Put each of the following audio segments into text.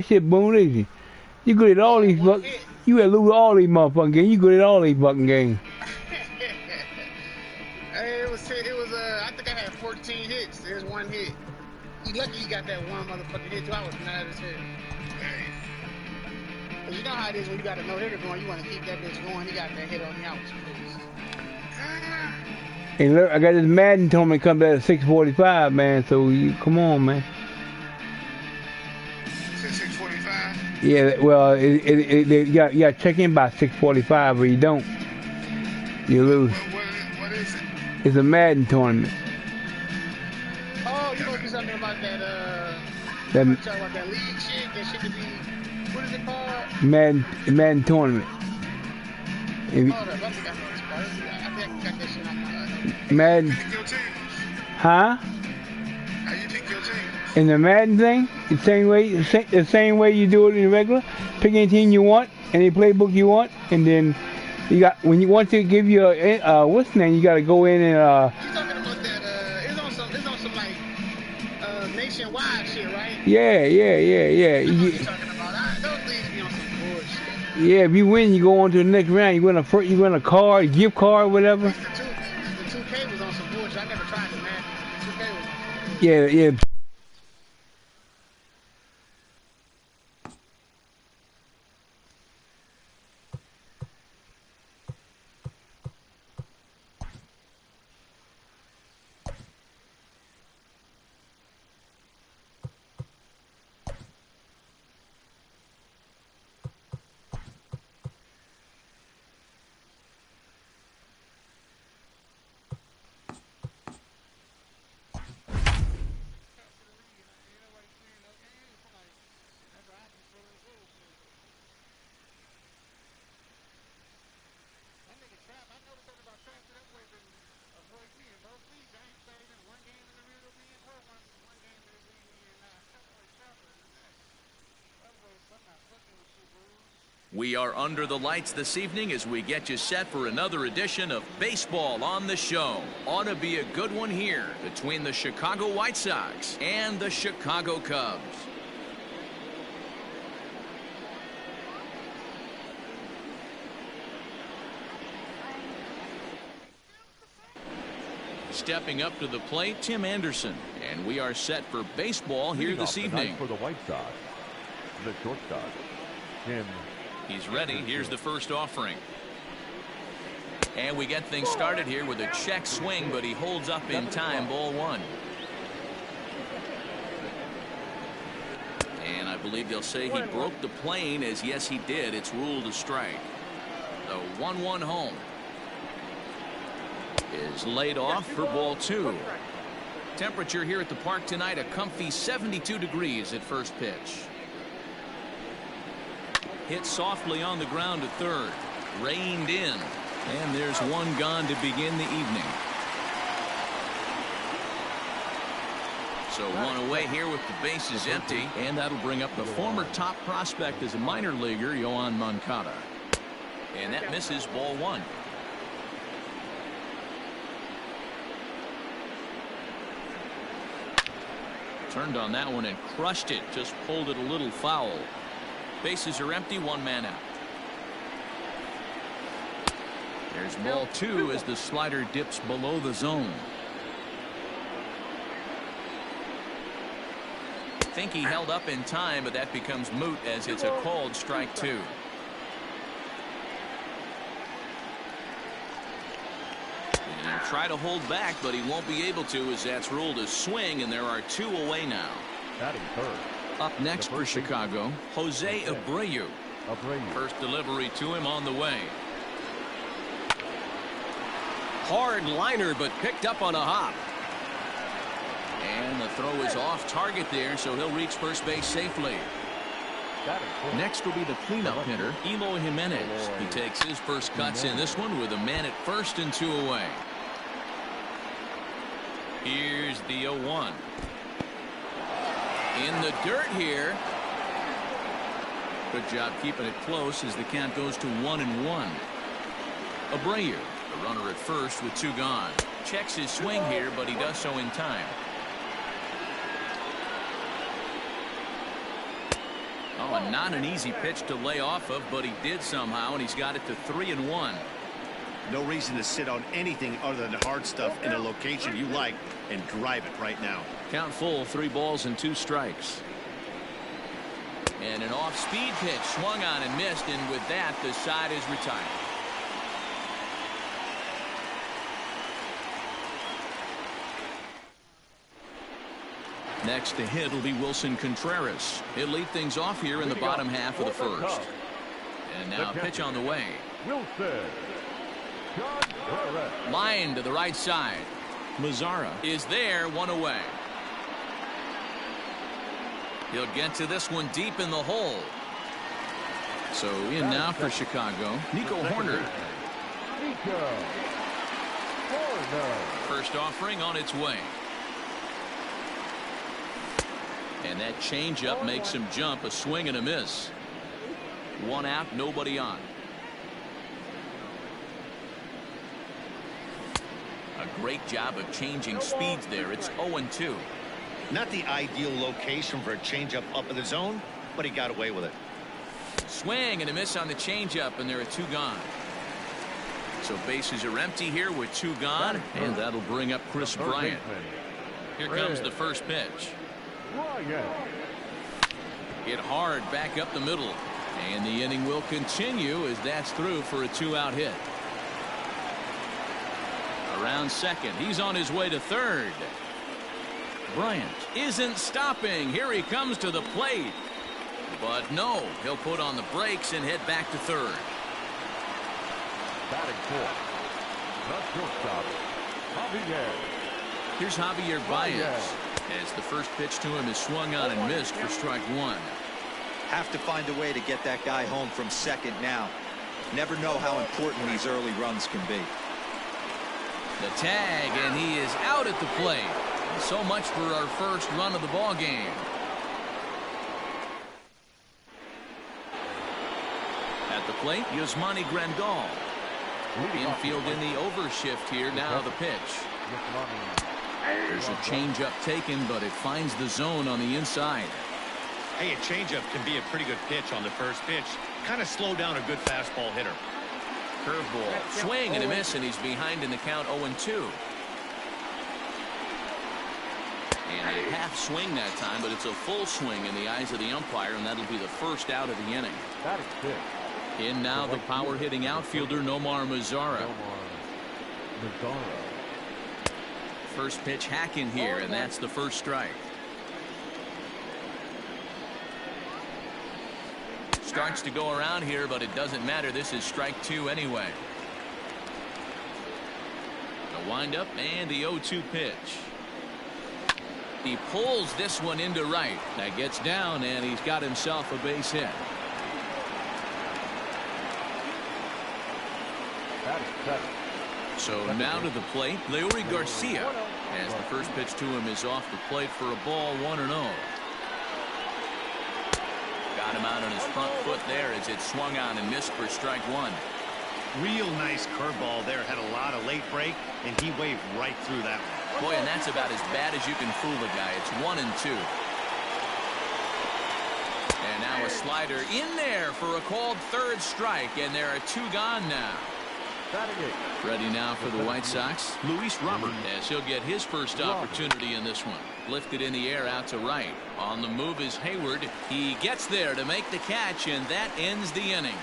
shit boom easy. You good at all these fuck. You gotta lose all these motherfucking games. You good at all these fucking games. Hey, it was. I think I had 14 hits. There's one hit. You lucky you got that one motherfucking hit too. I was mad as hell. Hey. Cause you know how it is when you got a no-hitter going. You want to keep that bitch going. He got that hit on the outs. Hey, look, I got this Madden tournament coming at 6:45, man. So you come on, man. 6:45. Yeah, well, you got to check in by 6:45, or you don't. You lose. What is it? It's a Madden tournament. Oh, you gonna do something about that? That talk about that league shit. That shit to be. What is it called? Madden tournament. Hold up, I think I got that shit on my. Madden. Huh? How you pick your team? In the Madden thing, the same way you do it in the regular. Pick any team you want, any playbook you want, and then you got when you want to give you a what's the name, you got to go in and. You talking about that? It's on some like nationwide shit, right? Yeah. You talking about? Those leagues be on some bullshit. Yeah, if you win, you go on to the next round. You win a card, a gift card, whatever. The 2K was on some bullshit. I never tried it, man. 2K was on some bullshit. Yeah. We are under the lights this evening as we get you set for another edition of Baseball on the Show. Ought to be a good one here between the Chicago White Sox and the Chicago Cubs. Stepping up to the plate, Tim Anderson. And we are set for baseball here this evening. For the White Sox, the shortstop, Tim. He's ready. Here's the first offering. And we get things started here with a check swing, but he holds up in time. Ball one. And I believe they'll say he broke the plane, as yes he did. It's ruled a strike. The 1-1 home is laid off for ball two. Temperature here at the park tonight, a comfy 72 degrees at first pitch. Hit softly on the ground to third. Reined in. And there's one gone to begin the evening. So one away here with the bases empty. And that'll bring up the former top prospect as a minor leaguer, Yoan Moncada. And that misses ball one. Turned on that one and crushed it. Just pulled it a little foul. Bases are empty, one man out. There's ball two as the slider dips below the zone. Think he held up in time, but that becomes moot as it's a called strike two. And try to hold back, but he won't be able to as that's ruled a swing, and there are two away now. Batting third. Up next for Chicago, Jose Abreu. First delivery to him on the way. Hard liner, but picked up on a hop. And the throw is off target there, so he'll reach first base safely. Next will be the cleanup hitter, Eloy Jimenez. He takes his first cuts in this one with a man at first and two away. Here's the 0-1. In the dirt here. Good job keeping it close as the count goes to 1-1. Abreu, the runner at first with two gone. Checks his swing here, but he does so in time. Oh, and not an easy pitch to lay off of, but he did somehow, and he's got it to 3-1. No reason to sit on anything other than hard stuff in a location you like and drive it right now. Count full, 3 balls and 2 strikes. And an off-speed pitch swung on and missed, and with that, the side is retired. Next to hit will be Wilson Contreras. He'll lead things off here in the bottom half of the first. And now pitch on the way. Line to the right side. Mazzara is there, 1 away. He'll get to this one deep in the hole. So in now for Chicago, Nico Horner. First offering on its way. And that changeup makes him jump, a swing and a miss. 1 out, nobody on. A great job of changing speeds there. It's 0-2. Not the ideal location for a changeup up in the zone, but he got away with it. Swing and a miss on the changeup, and there are 2 gone. So bases are empty here with 2 gone, and that'll bring up Chris Bryant. Here comes the first pitch. Hit hard back up the middle, and the inning will continue as that's through for a 2-out hit. Around second, he's on his way to third. Bryant isn't stopping. Here he comes to the plate, but no, he'll put on the brakes and head back to third. Batting fourth, the shortstop, Javier. Here's Javier Baez, as the first pitch to him is swung on and missed for strike 1. Have to find a way to get that guy home from second now. Never know how important these early runs can be. The tag, and he is out at the plate. So much for our first run of the ball game. At the plate, Yasmani Grandal. Infield in the overshift here. Now the pitch. There's a changeup taken, but it finds the zone on the inside. Hey, a changeup can be a pretty good pitch on the first pitch. Kind of slow down a good fastball hitter. Curveball, swing and a miss, and he's behind in the count 0-2. And a half swing that time, but it's a full swing in the eyes of the umpire, and that'll be the first out of the inning. In now the power hitting outfielder Nomar Mazzara. First pitch hack in here, and that's the first strike. Starts to go around here, but it doesn't matter. This is strike 2 anyway. The windup and the 0-2 pitch. He pulls this one into right. That gets down, and he's got himself a base hit. So now to the plate, Leury Garcia, as the first pitch to him is off the plate for a ball, 1-0. Got him out on his front foot there as it swung on and missed for strike 1. Real nice curveball there. Had a lot of late break, and he waved right through that one. Boy, and that's about as bad as you can fool a guy. It's 1-2. And now a slider in there for a called third strike, and there are 2 gone now. Ready now for the White Sox, Luis Robert, as he'll get his first opportunity in this one. Lifted in the air out to right. On the move is Hayward. He gets there to make the catch, and that ends the inning.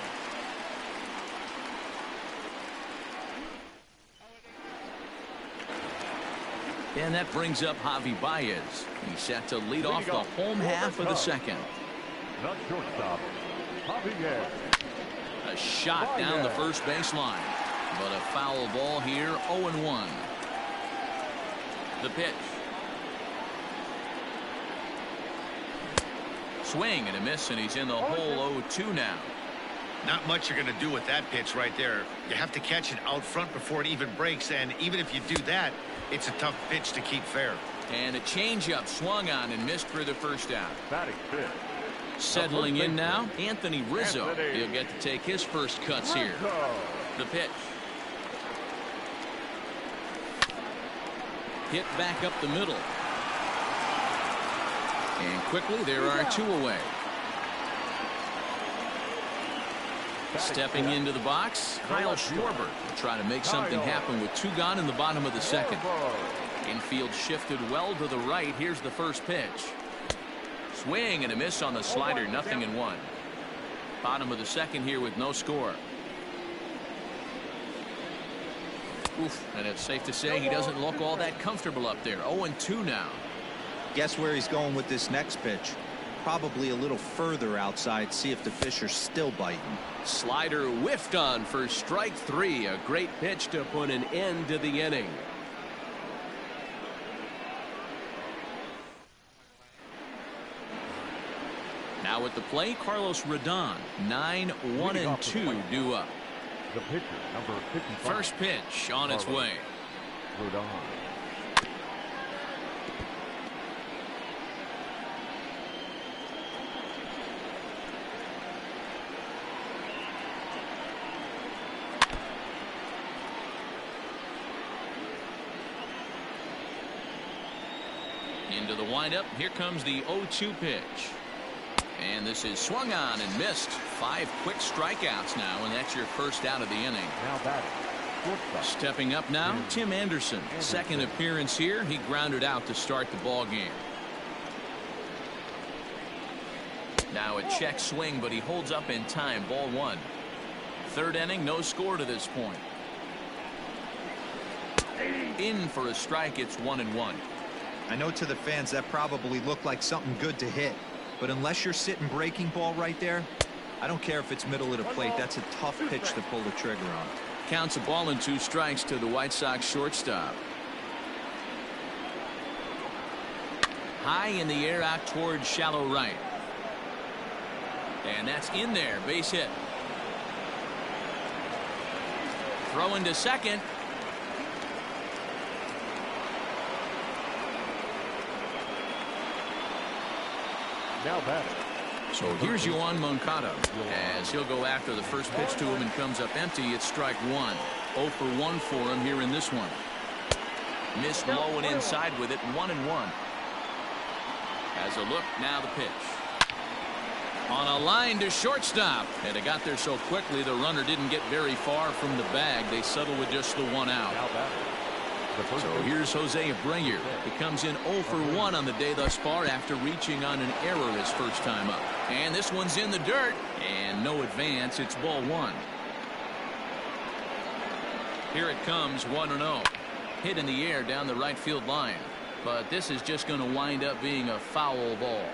And that brings up Javi Baez. He's set to lead off the home half of the second. The shortstop, Javier. A shot down the first baseline. But a foul ball here, 0-1. The pitch. Swing and a miss, and he's in the hole, 0-2 now. Not much you're going to do with that pitch right there. You have to catch it out front before it even breaks, and even if you do that, it's a tough pitch to keep fair. And a changeup swung on and missed for the first out. Batting fifth. Settling in now, Anthony Rizzo. He'll get to take his first cuts here. The pitch. Hit back up the middle. And quickly there are 2 away. Stepping into the box, Kyle Schwarber will try to make something happen with 2 gone in the bottom of the second. Infield shifted well to the right. Here's the first pitch. Swing and a miss on the slider, 0-1. Bottom of the second here with no score. Oof, and it's safe to say he doesn't look all that comfortable up there. 0-2 now. Guess where he's going with this next pitch? Probably a little further outside, see if the fish are still biting. Slider whiffed on for strike 3. A great pitch to put an end to the inning. Now at the plate, Carlos Rodon. 9-1-2 due up. The pitcher, number 55. First pitch on its way. Rodon. Into the windup. Here comes the 0-2 pitch. And this is swung on and missed. 5 quick strikeouts now, and that's your first out of the inning. Now batting. Stepping up now, Tim Anderson. Second appearance here. He grounded out to start the ball game. Now a check swing, but he holds up in time. Ball 1. Third inning, no score to this point. In for a strike. It's 1-1. I know to the fans that probably looked like something good to hit, but unless you're sitting breaking ball right there, I don't care if it's middle of the plate. That's a tough pitch to pull the trigger on. Counts a ball and 2 strikes to the White Sox shortstop. High in the air out towards shallow right. And that's in there. Base hit. Throw into second. Now batting. So here's Yoan Moncada as he'll go after the first pitch to him and comes up empty. It's strike 1. 0 for 1 for him here in this one. Missed low and inside with it. 1-1. Has a look. Now the pitch. On a line to shortstop. And it got there so quickly the runner didn't get very far from the bag. They settle with just the 1 out. Now batting. So here's Jose Abreu. He comes in 0 for 1 on the day thus far after reaching on an error his first time up. And this one's in the dirt. And no advance. It's ball 1. Here it comes, 1-0. Hit in the air down the right field line. But this is just going to wind up being a foul ball.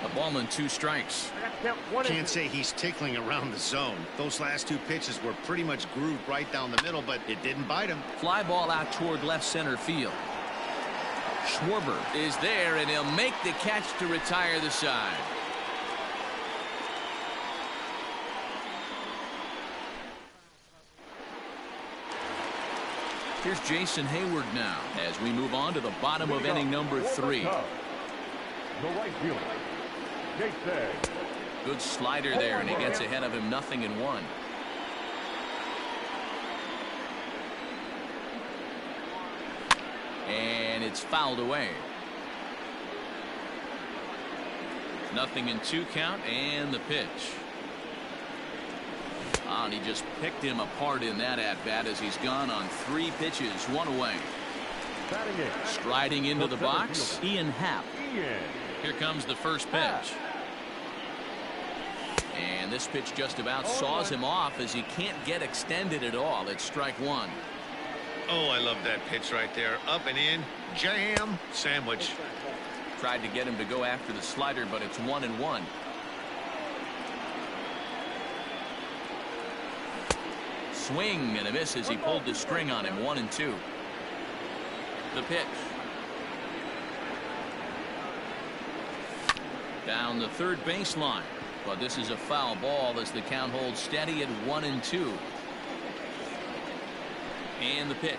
A ball and 2 strikes. Can't say he's tickling around the zone. Those last 2 pitches were pretty much grooved right down the middle, but it didn't bite him. Fly ball out toward left center field. Schwarber is there, and he'll make the catch to retire the side. Here's Jason Hayward now as we move on to the bottom of inning number 3. The right fielder. Good slider there, and he gets ahead of him. 0-1. And it's fouled away. 0-2 count, and the pitch. And he just picked him apart in that at-bat as he's gone on 3 pitches, 1 away. Striding into the box, Ian Happ. Here comes the first pitch. And this pitch just about saws him off as he can't get extended at all. It's strike 1. Oh, I love that pitch right there. Up and in. Jam. Sandwich. Tried to get him to go after the slider, but it's 1-1. Swing and a miss as he pulled the string on him. 1-2. The pitch. Down the third baseline. But this is a foul ball as the count holds steady at 1-2. And the pitch.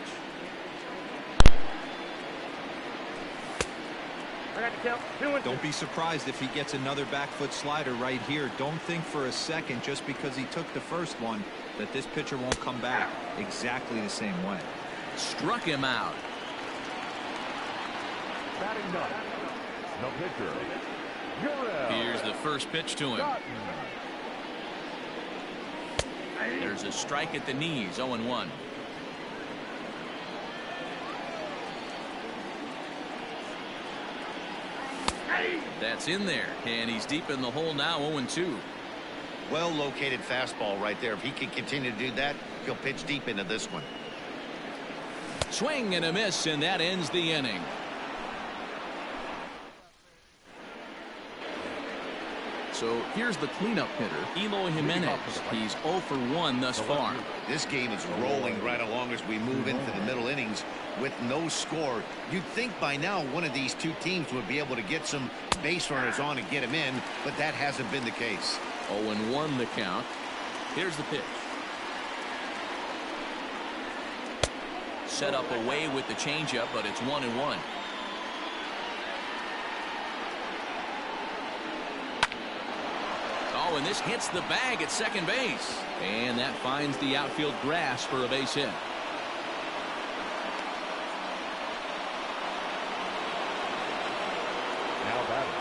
Don't be surprised if he gets another back foot slider right here. Don't think for a second, just because he took the first one, that this pitcher won't come back exactly the same way. Struck him out. Batting 9. The pitcher. Here's the first pitch to him. There's a strike at the knees, 0-1. That's in there, and he's deep in the hole now, 0-2. Well located fastball right there. If he can continue to do that, he'll pitch deep into this one. Swing and a miss, and that ends the inning. So here's the cleanup hitter, Eloy Jimenez. He's 0 for 1 thus far. This game is rolling right along as we move into the middle innings with no score. You'd think by now one of these two teams would be able to get some base runners on and get him in, but that hasn't been the case. 0-1 the count. Here's the pitch. Set up away with the changeup, but it's 1-1. Oh, and this hits the bag at second base. And that finds the outfield grass for a base hit. Now batting,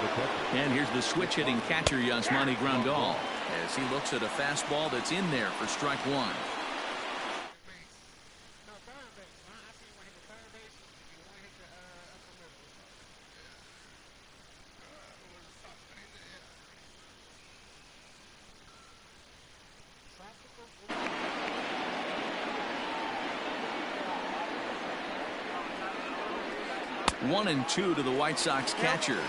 the catcher. And here's the switch hitting catcher, Yasmani Grandal, as he looks at a fastball that's in there for strike one. One and two to the White Sox catcher.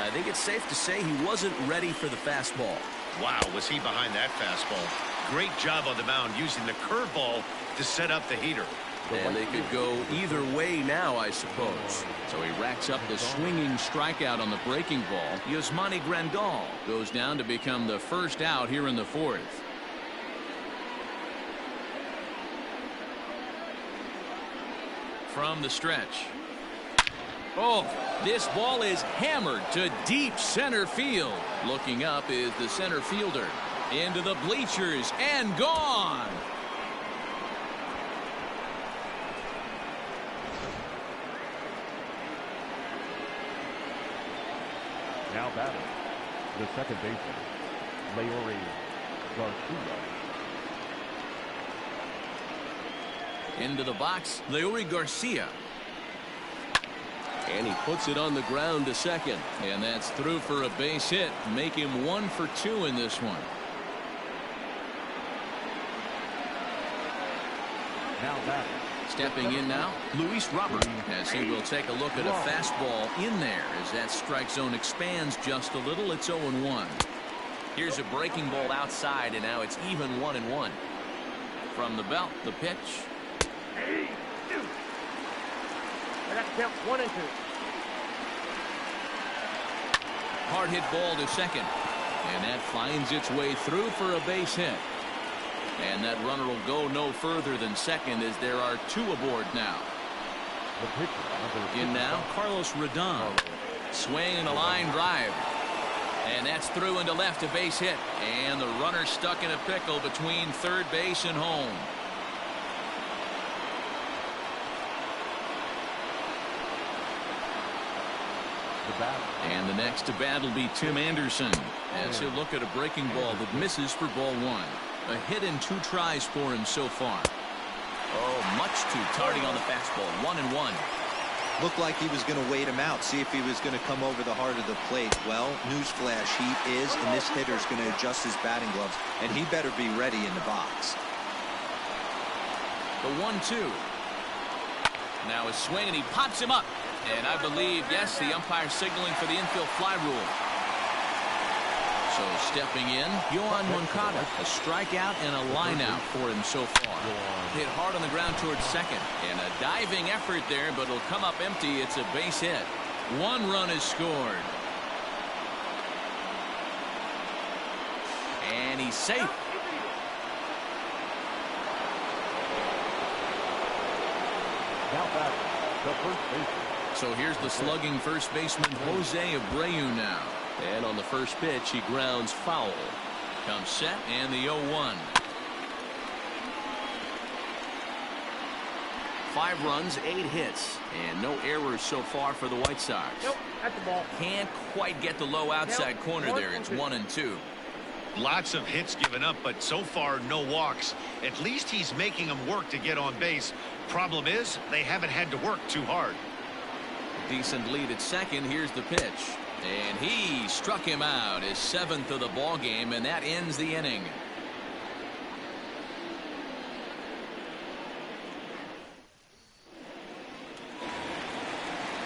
I think it's safe to say he wasn't ready for the fastball. Wow, was he behind that fastball. Great job on the mound using the curveball to set up the heater. And they could go either way now, I suppose. So he racks up the swinging strikeout on the breaking ball. Yasmani Grandal goes down to become the first out here in the fourth. From the stretch. Oh, this ball is hammered to deep center field. Looking up is the center fielder. Into the bleachers and gone. Now batting, the second baseman, Leori Garcia. Into the box, Leori Garcia. And he puts it on the ground to second. And that's through for a base hit. Make him 1 for 2 in this one. Now batting. Stepping in now, Luis Robert, as he will take a look at a fastball in there as that strike zone expands just a little. It's 0-1. Here's a breaking ball outside, and now it's even 1-1. From the belt, the pitch. Count 1 and 2. Hard hit ball to second. And that finds its way through for a base hit. And that runner will go no further than second as there are 2 aboard now. In now, Carlos Rodon. Swing and a line drive. And that's through into left, a base hit. And the runner stuck in a pickle between third base and home. And the next to bat will be Tim Anderson as he'll look at a breaking ball that misses for ball 1. A hit in 2 tries for him so far. Oh, much too tardy on the fastball. 1-1. Looked like he was going to wait him out, see if he was going to come over the heart of the plate. Well, newsflash, he is, and this hitter's going to adjust his batting gloves, and he better be ready in the box. The 1-2. Now a swing, and he pops him up. And I believe, yes, the umpire signaling for the infield fly rule. So stepping in, Yohan Moncada, a strikeout and a lineout for him so far. Hit hard on the ground towards second. And a diving effort there, but it'll come up empty. It's a base hit. 1 run is scored. And he's safe. Now back, the first baseman. So here's the slugging first baseman, Jose Abreu now. And on the first pitch, he grounds foul. Comes set, and the 0-1. 5 runs, 8 hits, and no errors so far for the White Sox. Nope, that's the ball. Can't quite get the low outside corner there. It's 1-2. Lots of hits given up, but so far no walks. At least he's making them work to get on base. Problem is, they haven't had to work too hard. Decent lead at second. Here's the pitch. And he struck him out, his 7th of the ball game, and that ends the inning.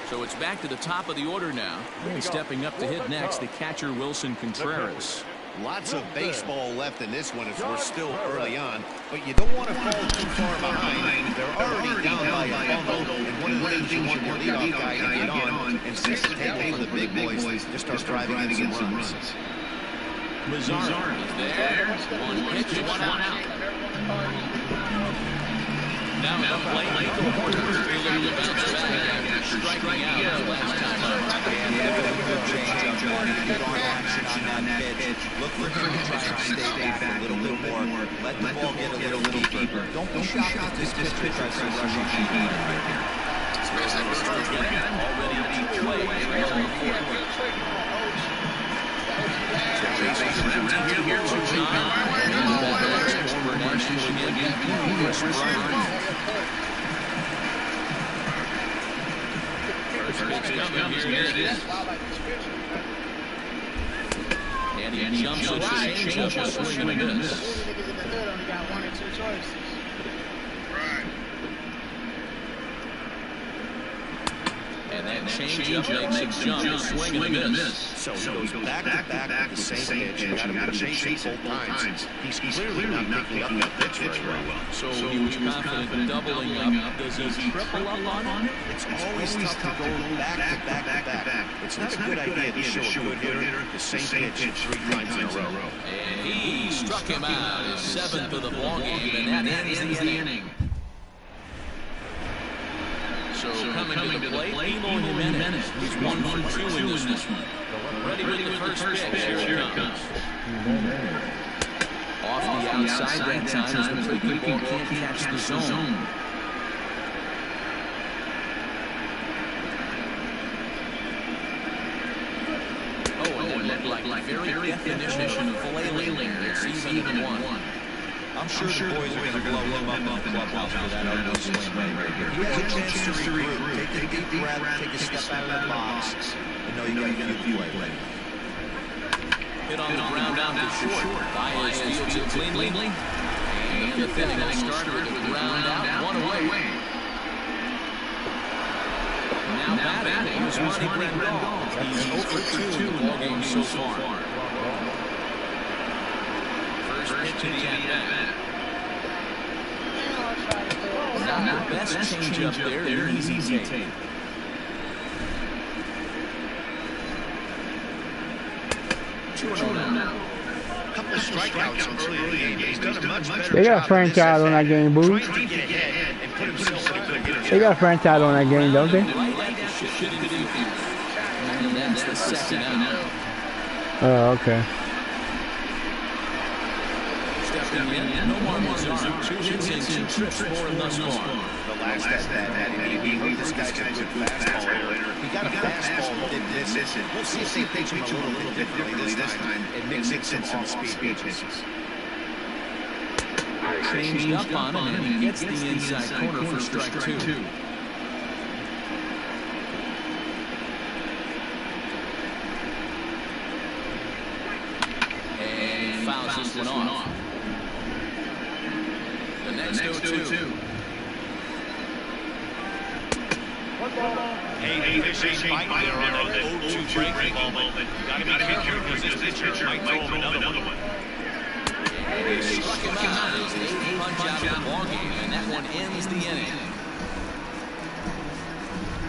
So it's back to the top of the order now. Stepping up to hit next, the catcher Wilson Contreras. Lots of baseball left in this one as we're still early on, but you don't want to fall too far behind. They're already down by a bundle, and one of the things you want your leadoff guy to get on and set the table for the big boys to start driving in some runs. Mazzara is there. One pitch, one out. Now the plate, the Hornets feeling the bounce back after striking out last time out. Good change up on action on that pitch. Look for him to try and stay back a little bit more. Let the ball get a little deeper. Don't be shocked if this pitch tries to rush on right here. Already on the play. And he jumps at the changeup, swing and a miss. And that changeup makes him jump, swing and a miss. So he goes back to back with the same pitch. You got to chase it both times. He's clearly not picking up that pitch very well. So he was confident in doubling up. Does he triple up on it? It's always tough to go back to back. It's not a good idea to show a good hitter the same pitch 3 times in a row. And he struck him out, his 7th of the ball game, and that ends the inning. So coming to the plate, Eloy Jimenez. He's 1 for 2 in this one. Ready with the first pitch. Here it comes. Off the outside that time as the breaking ball can't catch the zone. Oh, and it looked like very definition of flailing. It's even 1. I'm sure the boys are going to blow him up in the clubhouse for that ugly swing right here. He has a chance to regroup, take a deep breath, take a step out of the box, and know you got a few play. Hit on the ground down to short. Baez fields it cleanly. And the 5th inning will start with the ground out, 1 away. Now batting is Ronnie Rendon. He's 0 for 2 in the ballgame so far. First pitch to the at-bat. Not the best change-up there, an easy take. Couple of strikeouts early in the game. He's done a much better They got a franchise on that game, boo. They got a franchise on that game, don't they? And that's the 2nd out. Oh, okay. Stepping in, no more Mazzara. 2 hits and 2 trips for him thus far. The last at-bat, we this guy's a good fastball hitter. He got a fastball and didn't miss it. We'll see if they pitch him a little bit differently this time and mix in some speed pitches. Changed up on him, and he gets the inside corner for strike 2. And fouls this one off. The next 0-2. Hey, there's a bite there on that 0-2 breaking moment. You got to be careful because this pitcher might throw him another one. He struck him out as an 8th punch out of the ballgame, and that one ends the inning.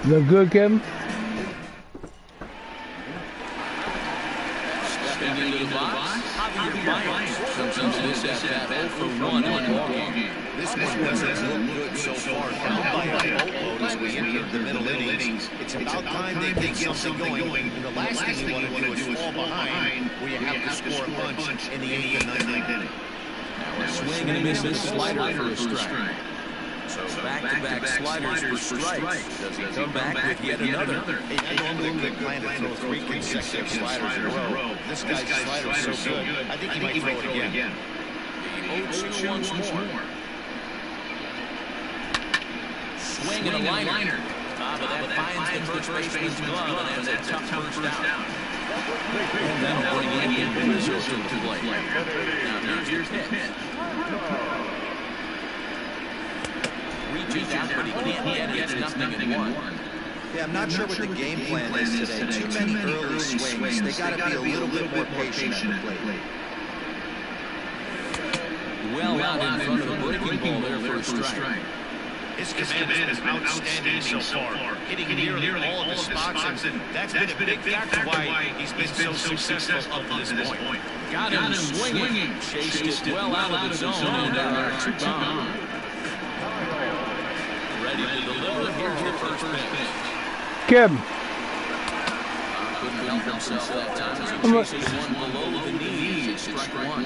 Look good, Kevin? Stepping into the box, Javier Baez comes into this at-bat 0 for 1 in the ballgame. This one doesn't look good so far. Down by a boatload as we enter the middle innings. It's about time they get something going. And the last thing you want to do is fall behind where you have to score a bunch in the 8th and 9th inning. Now a swing and a miss with a slider for a strike. So So back-to-back sliders for strikes. Does he come back with yet another? Hey, normally they plan to throw 3 consecutive sliders in a row. This guy's slider is so good. I think he might throw it again. The 0-2 once more. Swing and a liner. But that finds the first baseman's glove, and that's a tough first down. And that'll bring in Rizzo to the plate. Now here's hit. Reaches out, but he can't get it. It's nothing in one. Yeah, I'm not sure what the game plan is today. Too many early swings. They got to be a little bit more patient at the plate. Well out in front of the breaking ball there for a strike. His command is outstanding so far, hitting nearly all of the spots, and that's been a big factor why he's been so successful up to this point. Got him swinging. Chased it well out of the zone, and there are 2 gone. Ready to deliver. Here's your first pitch. Kim. Couldn't help himself that time as he chases one below the knees. It's strike 1.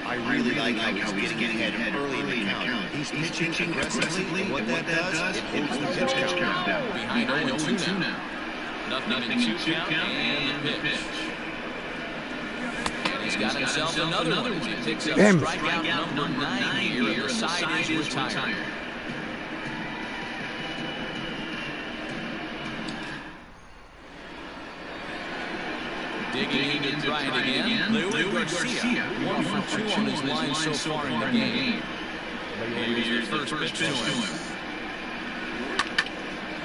I really like how he's getting ahead early in the count. He's pitching aggressively, and what that does, it holds the pitch count down. Behind 0-2 now. Nothing in 2 count, and the pitch. And he's got himself another one. He picks up strikeout number 9 here, and the side is retired. Digging and trying again. Leury Garcia, 1 for 2 on his line so far in the game. Here's the first pitch to him.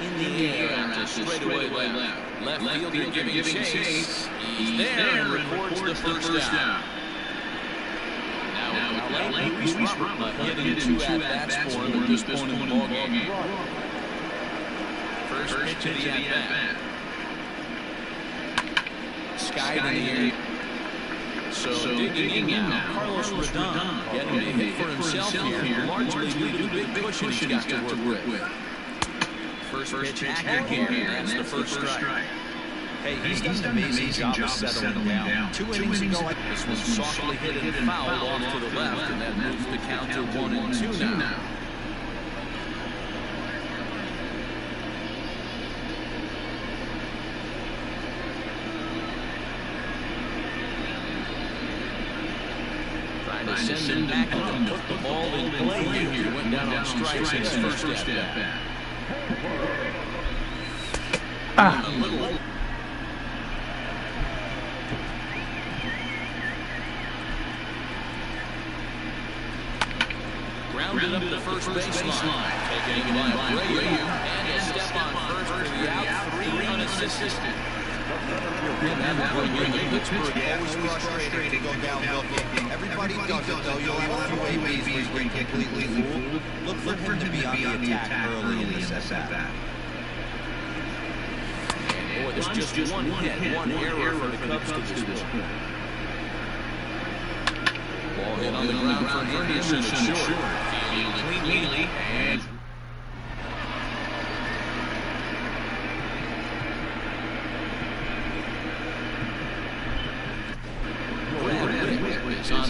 In the air, to straightaway left. Left fielder giving chase. He's there and records the first down. Now Luis Robert getting 2 at-bats for him at this point in the ballgame. First pitch to the at-bat. Skied in the air. So digging in now, Carlos Rodon getting a hit for himself here, largely due to the big cushion he's got to work with. First pitch accurate here, that's the first strike. Hey, he's done an amazing job of settling down. 2 innings ago, this one softly hit and fouled off to the left, and that moves the count to 1-2 now. Send him back and put the ball in play here. Went down on strikes in his first at-bat. Grounded up the first baseline. Taking him by Abreu, and a step on first for the out. 3 unassisted. Pittsburgh always frustrated to go downhill kicking. Everybody does it, though. You'll have a few ABs where you get completely fooled. Look for him to be on the attack early in this at-bat. Boy, there's just one hit, one error for the Cubs to this point. Ball hit on the ground for Henderson. It's short. Fielded cleanly, and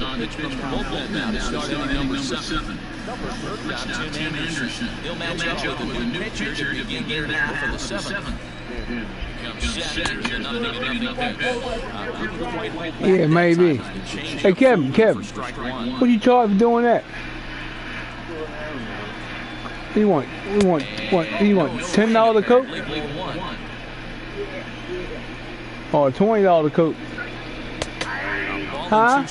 on the pitch from the bullpen now to starting number 7. Tim Anderson. He'll match up with a new pitcher to begin their half of the 7th. Yeah, maybe. Hey, Kevin, what are you charged for doing that? What do you want? What do you want? $10 a Coke? Or $20 a Coke? Huh?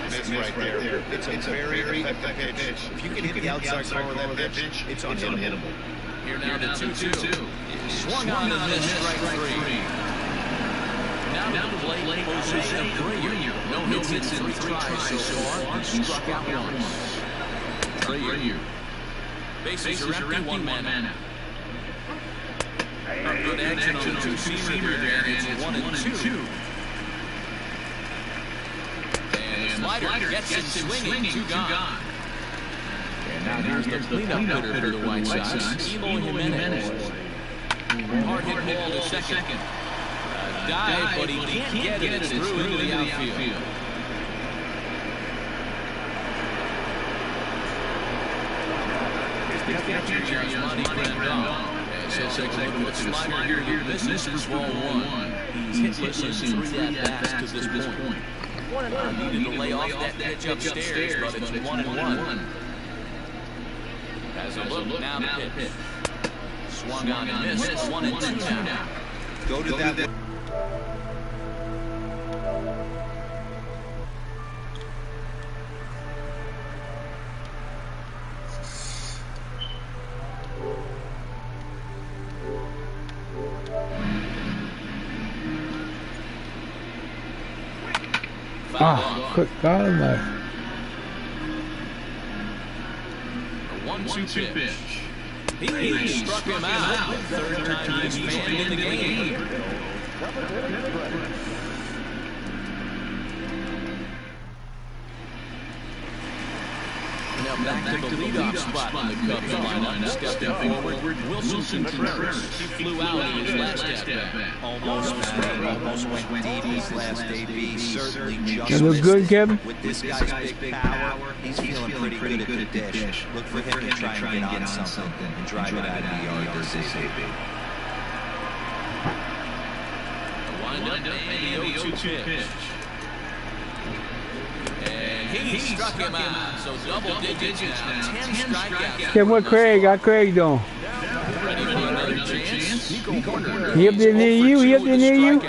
This right there. It's a very effective pitch. If you can hit the outside corner of that pitch, it's unhittable. Here now to 2-2. Swung on and missed, strike 3. Now to the plate, Jose Abreu. No hits in 3 tries so far. He struck out once. Abreu. Bases are empty, 1 man out. Good action on the 2-seamer there, and it's 1-2. Slider gets it swinging, 2 gone. And now here's the cleanup hitter for the White Sox, Eloy Jimenez. Hard hit ball to second. Dive, but he can't get it. It's through into the outfield. catcher here is Monty Grandon. As he'll take a look at the slider here. This is ball one. He's hitless in 3 at-bats to this point. Needed to lay off that pitch upstairs, but it's 1-1. Has a look now to pitch. Swung on and missed. 1-2 now. Go to that. Ah, good God almighty. A 1-2 pitch. He struck him out. Third time he's fanned in the game. Now back to the leadoff spot in the Cubs lineup. Stepping forward, Wilson Contreras. He flew out in his last at-bat. Almost went ED's last AB. Certainly just You look good, Kevin? with this guy's big power. He's feeling pretty good at the dish. Look for him to try and get on something and drive it out of the yard this AB. The wind-up and the 0-2 pitch. He struck him out, so double digits now, 10 strikeouts. Yeah, what Craig? Got Craig doing? Ready for another chance? He up there near you? He up there near you?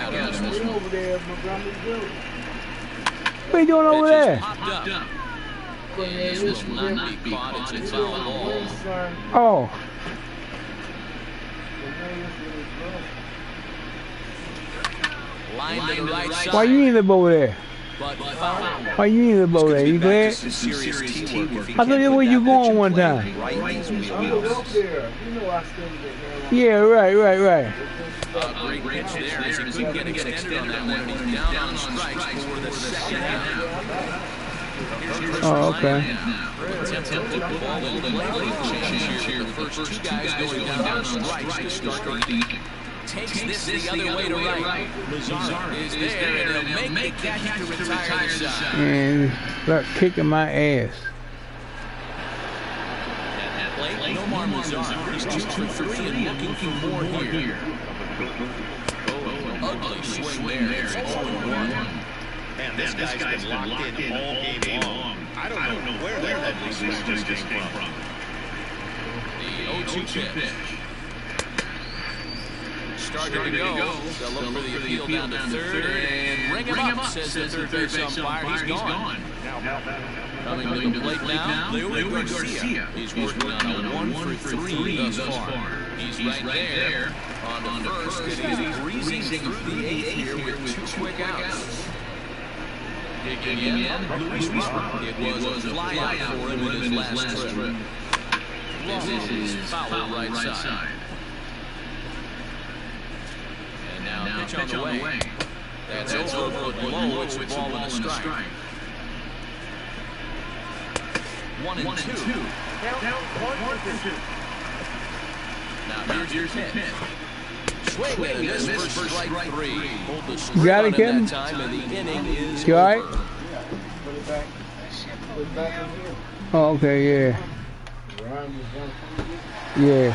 What are you doing over there? This will not be caught. It's a foul ball. Oh. Line to the right side. Why you ain't live over there? But foul. Why you ain't live over there? You glad? I thought that's where you going one time. Yeah, right. Great pitch there as he couldn't get extended on that one. He's down on strikes for the second half. Oh, okay. Attempt to put the ball in the change here. The first 2 guys going down on strikes to start the inning. Takes this the other way to right. Lazar is there, and he'll make the catch to retire the side. Man, start kicking my ass. At plate, Nomar Lazar. He's 2 for 3 and looking for more here. Ugly swing there. It's 0-1. Man, this guy's been locked in all game long. I don't know where that swing just came from. The 0-2 pitch. Started to go. They'll look for the appeal down to third and ring him up, says the third base umpire. He's gone. Coming to the plate now, Leury Garcia. He's working on a 1 for 3 thus far. He's right there on the first. It is breezing through the 8th here with 2 quick outs. Again, Luis Robert. It was a fly out for him in his last trip. This is foul right side. Now pitch on the way. That's over, but low. It's a ball and a strike. 1-2. Now here's your pitch. Swing and a miss for strike 3. You got it, Kevin? You all right? Oh, okay, yeah.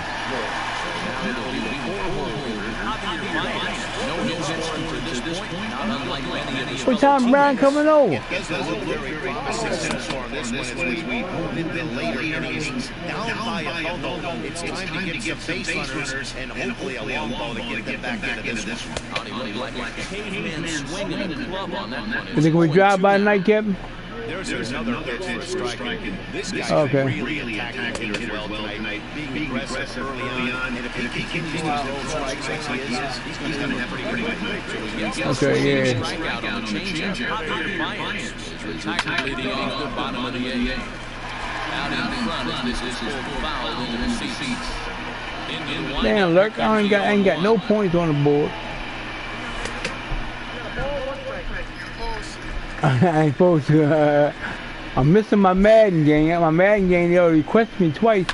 What time Brian coming over? Down by a bundle, it's time to get some base runners and hopefully a long ball to get them back into this one. You think we drive by tonight, Kevin? There's another pitch striking. This guy really attacking here well tonight, being aggressive early on, and if he continues to throw strikes like he is, he's going to have a pretty good night. Okay, yeah. Strikeout on the changeup. Javier Myers is retired leading off the bottom of the 8th. Out in front as this is fouled into the seats. Damn, Lurk, I ain't got no points on the board. I ain't supposed to. I'm missing my Madden game. My Madden game, they already requested me twice.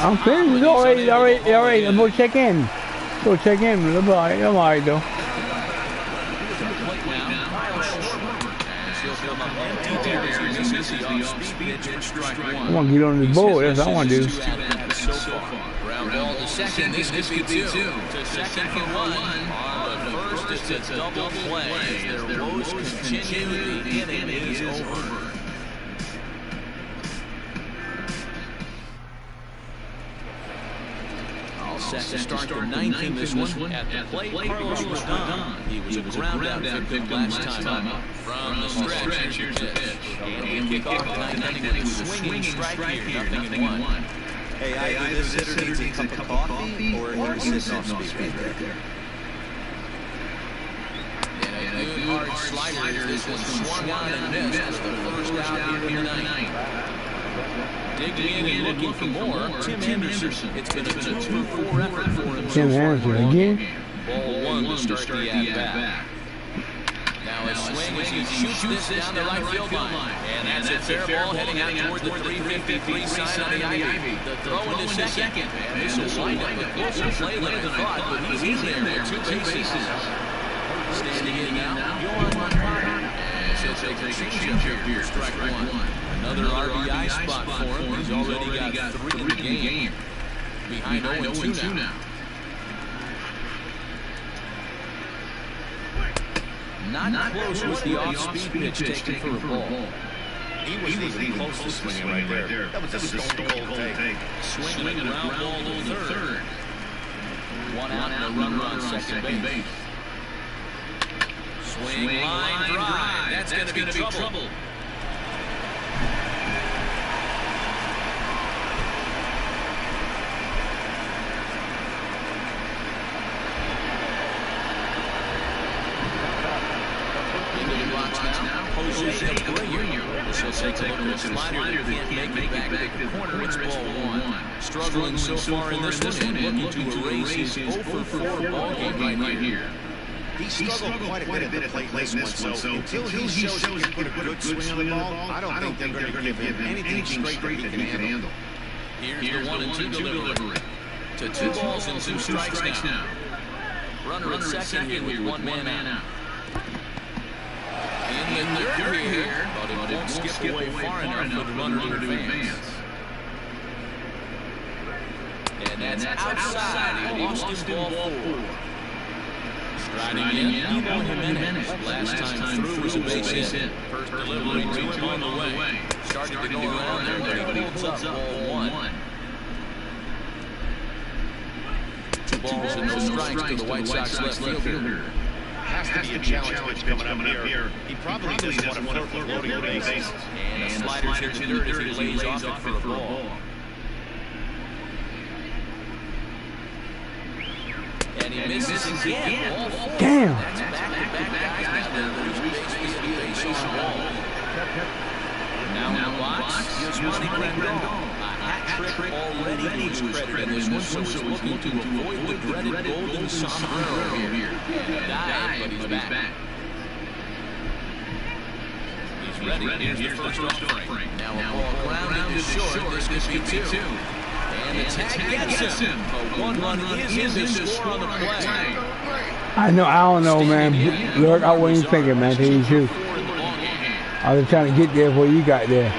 I'm finished. All right. I'm going to check in. I'm all right, though. the off-speed pitch for strike one. I want to get on the board. That's what I want to do. So far. Ground ball to second. This could be two. To second for one. On the first, it's a double play. As their woes continue, the inning is over. All set to start the ninth in this one. At the plate, Carlos Rodon. He was a ground out victim last time up. From the stretch, here's the pitch. And kick off the ninth inning with a swinging strike here. Nothing in one. Hey, either this hitter needs a cup of coffee or he's sitting off speed right there. And a good hard slider. This one swung on and missed. The first out here in the ninth. Digging in and looking for more, Tim Anderson. It's been a 2-for-4 effort for him. Tim Anderson again. Ball one to start the at-bat. Now a swing as he shoots this down the right field line. And that's a fair ball heading out toward the 353 sign on the Ivy. The throw into second. And this will wind up a closer play than I thought, but he's in there with two bases. Standing in now, Yohan Moncada. And she'll take a change-up here, strike one. Another RBI spot for him. He's already got three in the game. Behind 0-2 now. Not close with the off-speed pitch taken for a ball. He was even close to swinging right there. That was a stone-cold take. Swinging a ground ball to the third. One out and a runner on second base. Swing, line, drive. That's going to be trouble. Jose Abreu. So take a look at the slider. Can't make it back to the corner. It's ball one. Struggling so far in this one, looking to erase his 0-for-4 ball game right here. He struggled quite a bit at the plate in this one, so until he shows he can put a good swing on the ball, I don't think they're going to give him anything straight that he can handle. Here's the 1-2 delivery. To 2 balls and 2 strikes now. Runner at second here with one man out. In the dirt here, but it won't skip away far enough for the runner to advance. And that's outside. He lost him ball 4. Striding in, Evo Jimenez. Last time through was a base hit. First delivery to him on the way. Starting to go around there, but he holds up ball 1. 2 balls and no strikes to the White Sox left fielder. Has to be a challenge coming up here. He probably doesn't want to flirt loading the bases. And a slider's here to the dirt if he lays off it for a ball. And he misses again. Damn. That's back-to-back guys now. There's base on ball. Now in the box, Yasmani. A hat trick already was credited in this one, so he's looking to avoid the dreaded golden sombrero here. And dive, but he's back. He's ready. Here's the first offering. Now a ball grounded to short. This could be 2. And the tag gets him. A 1-run is in to score on the play. I don't know, man. Look, I wasn't thinking, man. Tell you the truth. I was trying to get there before you got there.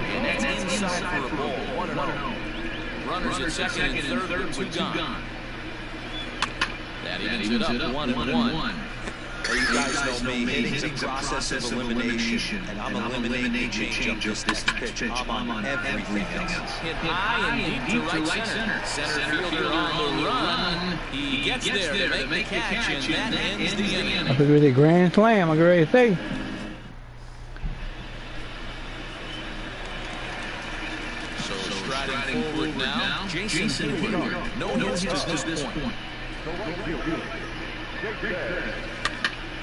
And that's inside for a ball. 1-0. Runners at second and third with 2 gone. That evens it up 1-1. Well, you guys know me, hitting's a process of elimination, and I'm eliminating the change-up this pitch. I'm on everything else. Hit high and deep to right center. Center fielder on the run. He gets there to make the catch, and that ends the inning. I think it was a grand slam, I'm ready to say. So striding forward now, Jason Hayward. No hits to this point.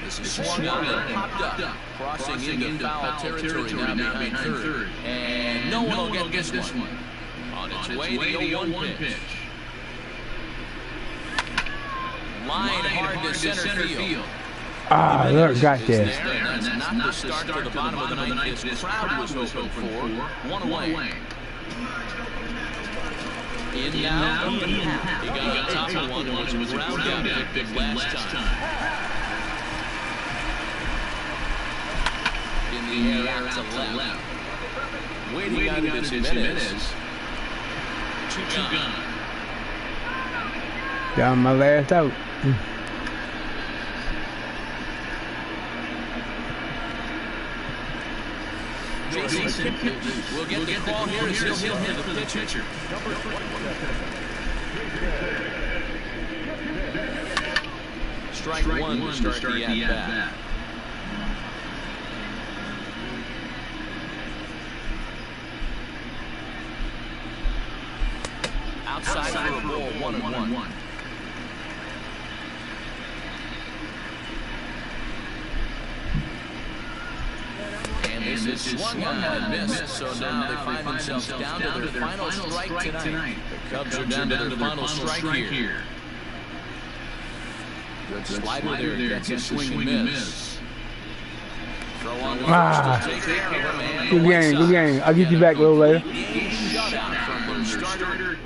This is swung out and popped up, crossing into foul territory now behind third. And no one will get this one. On its way, the 0-1 pitch. Line hard to center field. Ah, look, got this. That's not the start to the bottom of the ninth this crowd was hoping for. One away. In now, he got on top of one and was ground out victim last time. In the air out to left. Waiting on it is Jimenez. Two gone. Down my last out. Jason will get the call here as he'll hit the pitcher. Strike one to start the at-bat. Outside for a ball, 1-1. And this is swung on and missed, so now they find themselves down to their final strike tonight. The Cubs are down to their final strike here. Good slider there, gets a swing and miss. Throw on the first to take care of him. Good game, good game. I'll get you back a little later. Shutout from the starter.